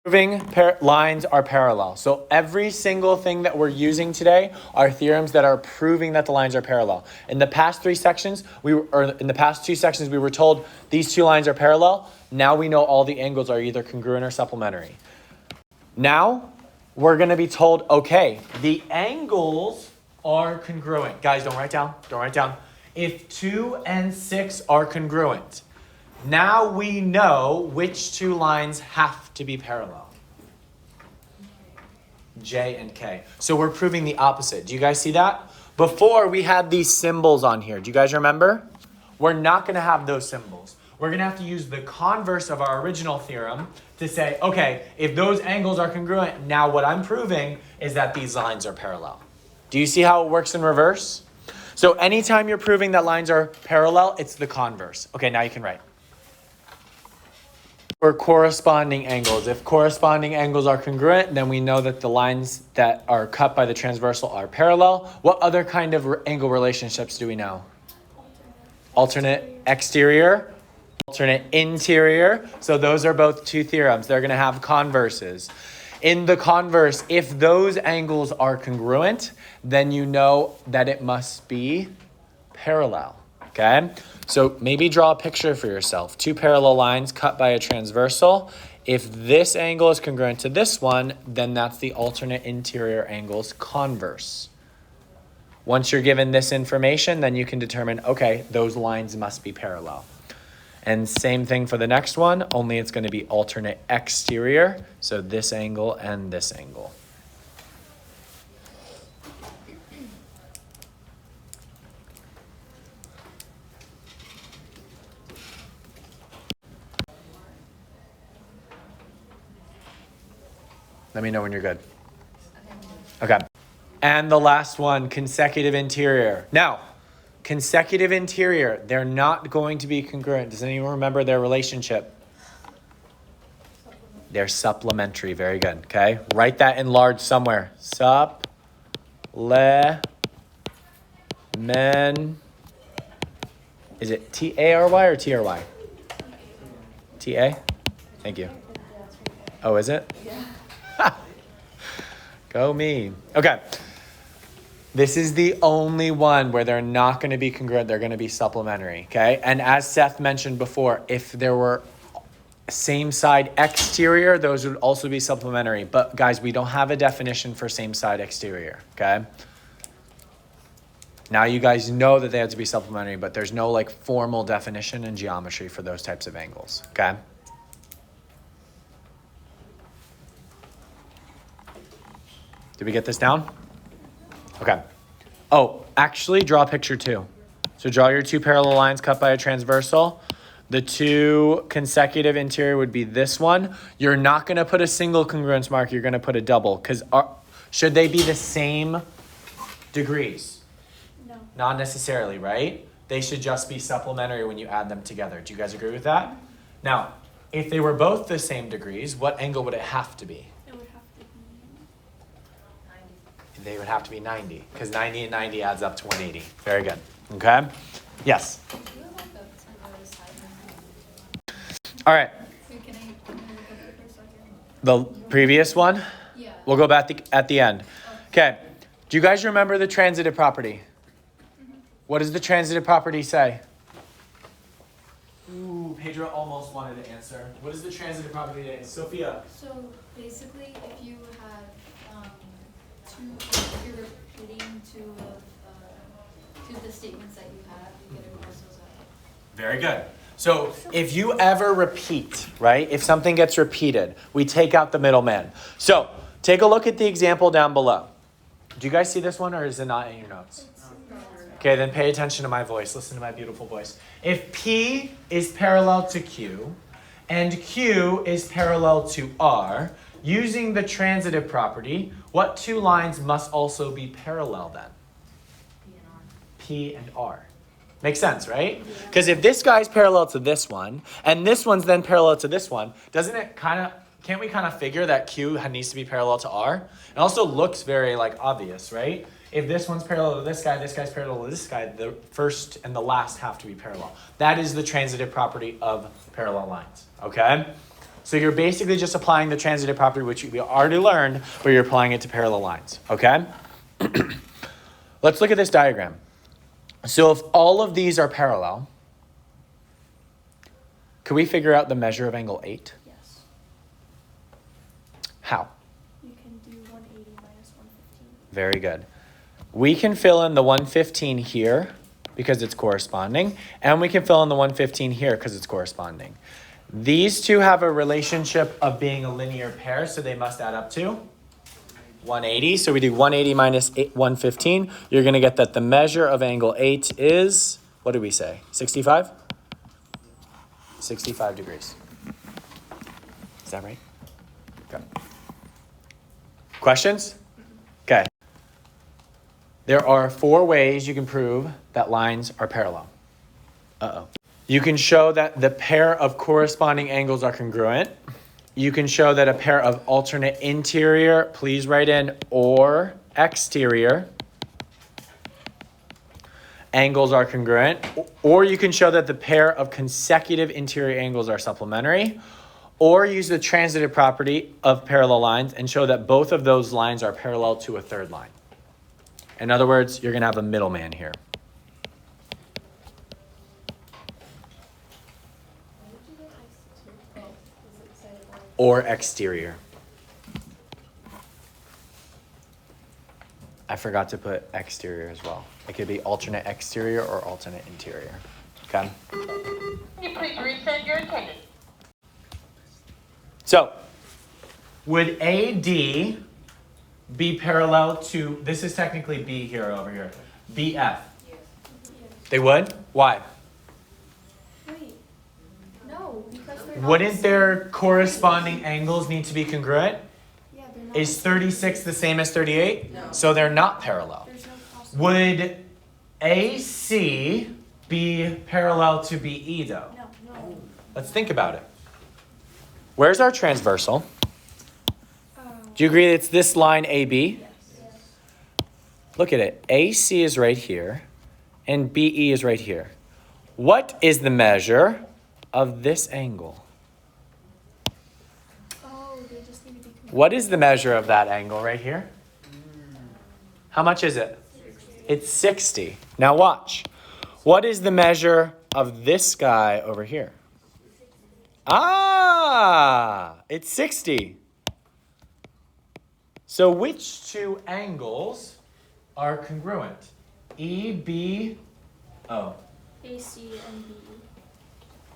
Proving lines are parallel. So every single thing that we're using today are theorems that are proving that the lines are parallel. In the past two sections, we were told these two lines are parallel. Now we know all the angles are either congruent or supplementary. Now we're going to be told, okay, the angles are congruent. Guys, don't write down. If 2 and 6 are congruent, now we know which two lines have to be parallel. J and K. So we're proving the opposite. Do you guys see that? Before we had these symbols on here. Do you guys remember? We're not going to have those symbols. We're going to have to use the converse of our original theorem to say, okay, if those angles are congruent, now what I'm proving is that these lines are parallel. Do you see how it works in reverse? So anytime you're proving that lines are parallel, it's the converse. Okay, now you can write. For corresponding angles. If corresponding angles are congruent, then we know that the lines that are cut by the transversal are parallel. What other kind of angle relationships do we know? Alternate exterior, alternate interior. So those are both two theorems. They're going to have converses. In the converse, if those angles are congruent, then you know that it must be parallel. Okay? So maybe draw a picture for yourself. Two parallel lines cut by a transversal. If this angle is congruent to this one, then that's the alternate interior angle's converse. Once you're given this information, then you can determine, okay, those lines must be parallel. And same thing for the next one, only it's going to be alternate exterior. So this angle and this angle. Let me know when you're good. Okay. And the last one, consecutive interior. Now, consecutive interior, they're not going to be congruent. Does anyone remember their relationship? They're supplementary. Very good. Okay. Write that in large somewhere. Men. Is it T-A-R-Y or T-R-Y? T-A? Thank you. Oh, is it? Yeah. Go me. Okay. This is the only one where they're not going to be congruent. They're going to be supplementary. Okay. And as Seth mentioned before, if there were same side exterior, those would also be supplementary. But guys, we don't have a definition for same side exterior. Okay. Now you guys know that they have to be supplementary, but there's no like formal definition in geometry for those types of angles. Okay. Did we get this down? Okay. Oh, actually draw a picture too. So draw your two parallel lines cut by a transversal. The two consecutive interior would be this one. You're not going to put a single congruence mark. You're going to put a double because should they be the same degrees? No. Not necessarily, right? They should just be supplementary when you add them together. Do you guys agree with that? Now, if they were both the same degrees, what angle would it have to be? They would have to be 90 because 90 and 90 adds up to 180. Very good. Okay? Yes? All right. The previous one? Yeah. We'll go back at the end. Okay. Do you guys remember the transitive property? Mm-hmm. What does the transitive property say? Ooh, Pedro almost wanted to answer. What is the transitive property say? Sophia? So basically, if you had if you're repeating two of the statements that you have, you get to cross those out. Very good. So if you ever repeat, right? If something gets repeated, we take out the middleman. So take a look at the example down below. Do you guys see this one or is it not in your notes? Okay, then pay attention to my voice. Listen to my beautiful voice. If P is parallel to Q and Q is parallel to R, using the transitive property, what two lines must also be parallel then? P and R. Makes sense, right? Because if this guy's parallel to this one, and this one's then parallel to this one, can't we kind of figure that Q needs to be parallel to R? It also looks very like obvious, right? If this one's parallel to this guy's parallel to this guy, the first and the last have to be parallel. That is the transitive property of parallel lines, okay? So you're basically just applying the transitive property, which we already learned, but you're applying it to parallel lines, okay? Let's look at this diagram. So if all of these are parallel, can we figure out the measure of angle 8? Yes. How? You can do 180 minus 115. Very good. We can fill in the 115 here because it's corresponding, and we can fill in the 115 here because it's corresponding. These two have a relationship of being a linear pair, so they must add up to 180. So we do 180 minus 115. You're going to get that the measure of angle 8 is, what did we say, 65? 65 degrees. Is that right? Okay. Questions? Okay. There are 4 ways you can prove that lines are parallel. Uh-oh. You can show that the pair of corresponding angles are congruent. You can show that a pair of alternate interior, please write in, or exterior angles are congruent. Or you can show that the pair of consecutive interior angles are supplementary. Or use the transitive property of parallel lines and show that both of those lines are parallel to a third line. In other words, you're going to have a middleman here. Or exterior. I forgot to put exterior as well. It could be alternate exterior or alternate interior. Okay? Can you please resend your attendance? So, would AD be parallel to, this is technically B here over here, BF? They would? Why? Wait. No, because they're Wouldn't their corresponding angles need to be congruent? Yeah, they're not. Is 36 the same as 38? No. So they're not parallel. There's no possible. Would AC be parallel to BE though? No. Let's think about it. Where's our transversal? Do you agree it's this line AB? Yes. Look at it. AC is right here and BE is right here. What is the measure of this angle? Oh, they just need to be congruent. What is the measure of that angle right here? How much is it? 60. It's 60. Now watch. What is the measure of this guy over here? Ah, it's 60. So which 2 angles are congruent? EB, oh. AC and BE.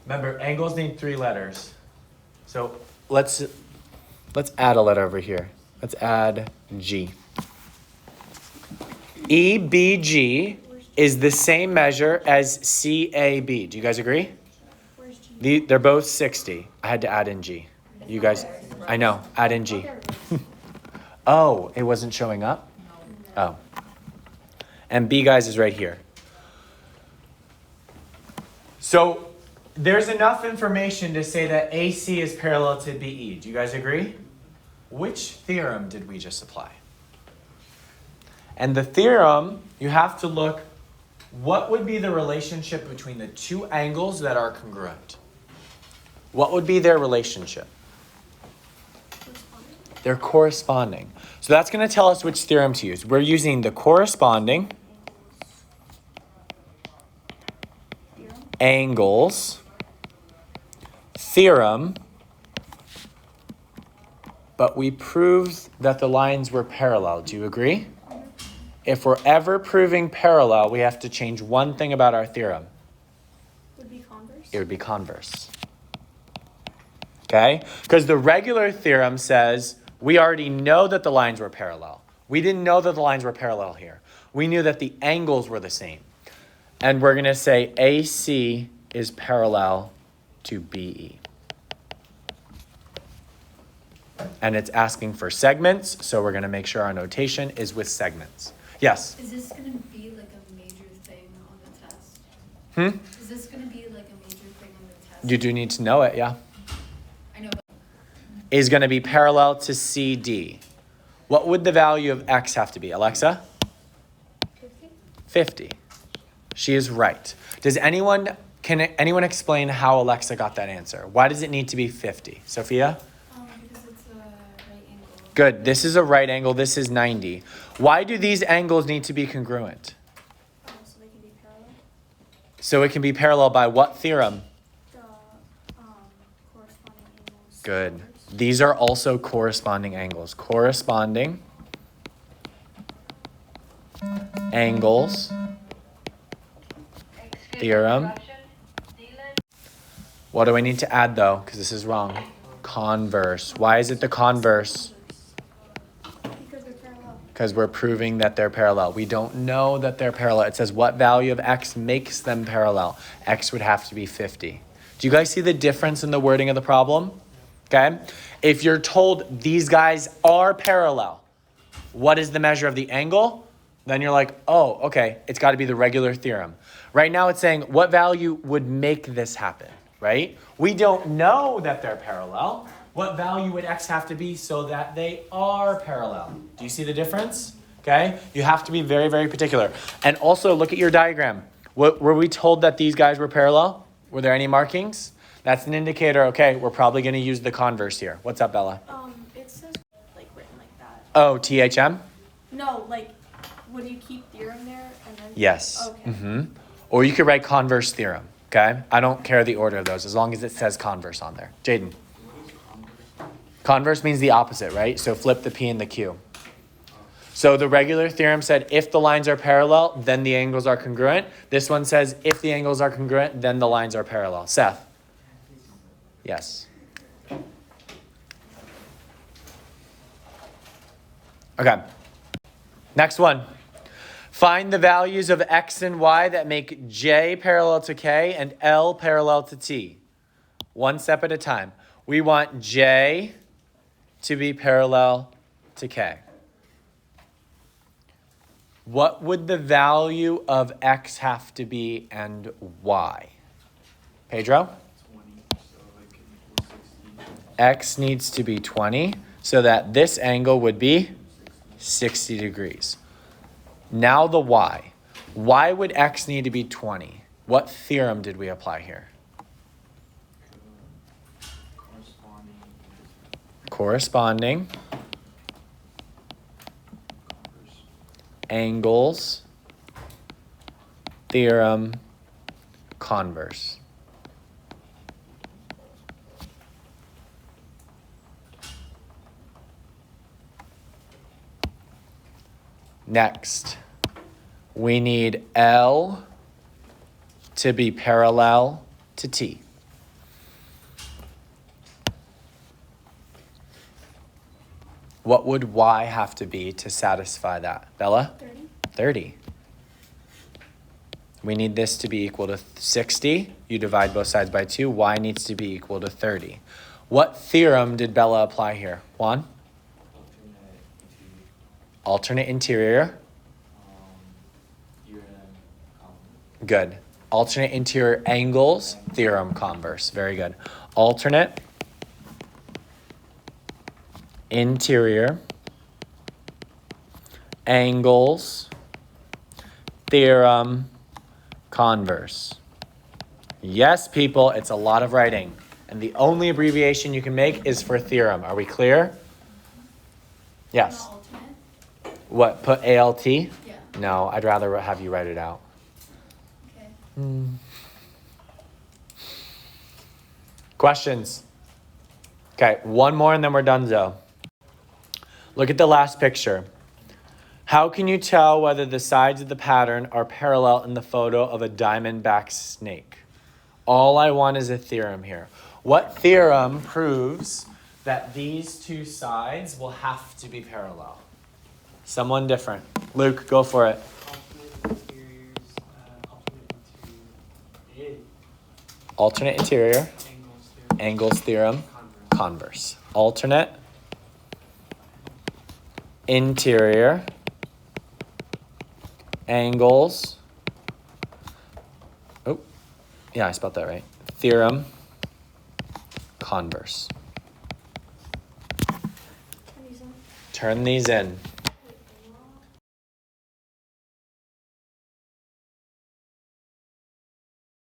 Remember, angles need 3 letters. So let's add a letter over here. Let's add G. EBG is the same measure as CAB. Do you guys agree? Where's G? They're both 60. I had to add in G. You guys, I know, add in G. There it is. Oh, it wasn't showing up? Oh. And B, guys, is right here. So there's enough information to say that AC is parallel to BE. Do you guys agree? Which theorem did we just apply? And the theorem, you have to look, what would be the relationship between the 2 angles that are congruent? What would be their relationship? They're corresponding. So that's going to tell us which theorem to use. We're using the corresponding angles theorem, but we proved that the lines were parallel. Do you agree? If we're ever proving parallel, we have to change one thing about our theorem. Would be converse. It would be converse. Okay? Because the regular theorem says we already know that the lines were parallel. We didn't know that the lines were parallel here. We knew that the angles were the same. And we're going to say AC is parallel to BE. And it's asking for segments, so we're going to make sure our notation is with segments. Yes? Is this going to be like a major thing on the test? Hmm? Is this going to be like a major thing on the test? You do need to know it, yeah. I know, but Is going to be parallel to CD. What would the value of X have to be, Alexa? 50? 50. She is right. Does anyone Can anyone explain how Alexa got that answer? Why does it need to be 50? Sophia? Because it's a right angle. Good. This is a right angle. This is 90. Why do these angles need to be congruent? Oh, so they can be parallel. So it can be parallel by what theorem? The corresponding angles. Good. Numbers. These are also corresponding angles. Corresponding angles theorem. What do I need to add though? Because this is wrong. Converse. Why is it the converse? Because they're parallel. Because we're proving that they're parallel. We don't know that they're parallel. It says what value of x makes them parallel. X would have to be 50. Do you guys see the difference in the wording of the problem? Okay. If you're told these guys are parallel, what is the measure of the angle? Then you're like, oh, okay, it's got to be the regular theorem. Right now it's saying what value would make this happen, right? We don't know that they're parallel. What value would x have to be so that they are parallel? Do you see the difference? Okay, you have to be very, very particular. And also look at your diagram. Were we told that these guys were parallel? Were there any markings? That's an indicator, okay, we're probably going to use the converse here. What's up, Bella? It says like written like that. Oh, THM? No, like, would you keep theorem there and then? Yes. Okay. Mm-hmm. Or you could write converse theorem, okay? I don't care the order of those as long as it says converse on there. Jaden. Converse means the opposite, right? So flip the P and the Q. So the regular theorem said if the lines are parallel, then the angles are congruent. This one says if the angles are congruent, then the lines are parallel. Seth. Yes. Okay. Next one. Find the values of x and y that make j parallel to k and L parallel to t. One step at a time. We want j to be parallel to k. What would the value of x have to be and y? Pedro? 20, so it can equal 60. X needs to be 20 so that this angle would be 60 degrees. Now the y. Why would x need to be 20? What theorem did we apply here? Corresponding angles theorem converse. Next, we need L to be parallel to T. What would Y have to be to satisfy that? Bella? 30. 30. We need this to be equal to 60. You divide both sides by 2. Y needs to be equal to 30. What theorem did Bella apply here? Juan? Alternate interior. Good. Alternate interior angles, theorem converse. Very good. Alternate interior angles, theorem converse. Yes, people, it's a lot of writing. And the only abbreviation you can make is for theorem. Are we clear? Yes. Not alternate? What, put ALT? Yeah. No, I'd rather have you write it out. Okay. Questions? Okay, one more and then we're done, Zoe. Look at the last picture. How can you tell whether the sides of the pattern are parallel in the photo of a diamondback snake? All I want is a theorem here. What theorem proves that these two sides will have to be parallel? Someone different. Luke, go for it. Alternate interior, angles theorem, converse. Alternate interior, angles. Oh, yeah, I spelled that right. Theorem, converse. Turn these in. Turn these in.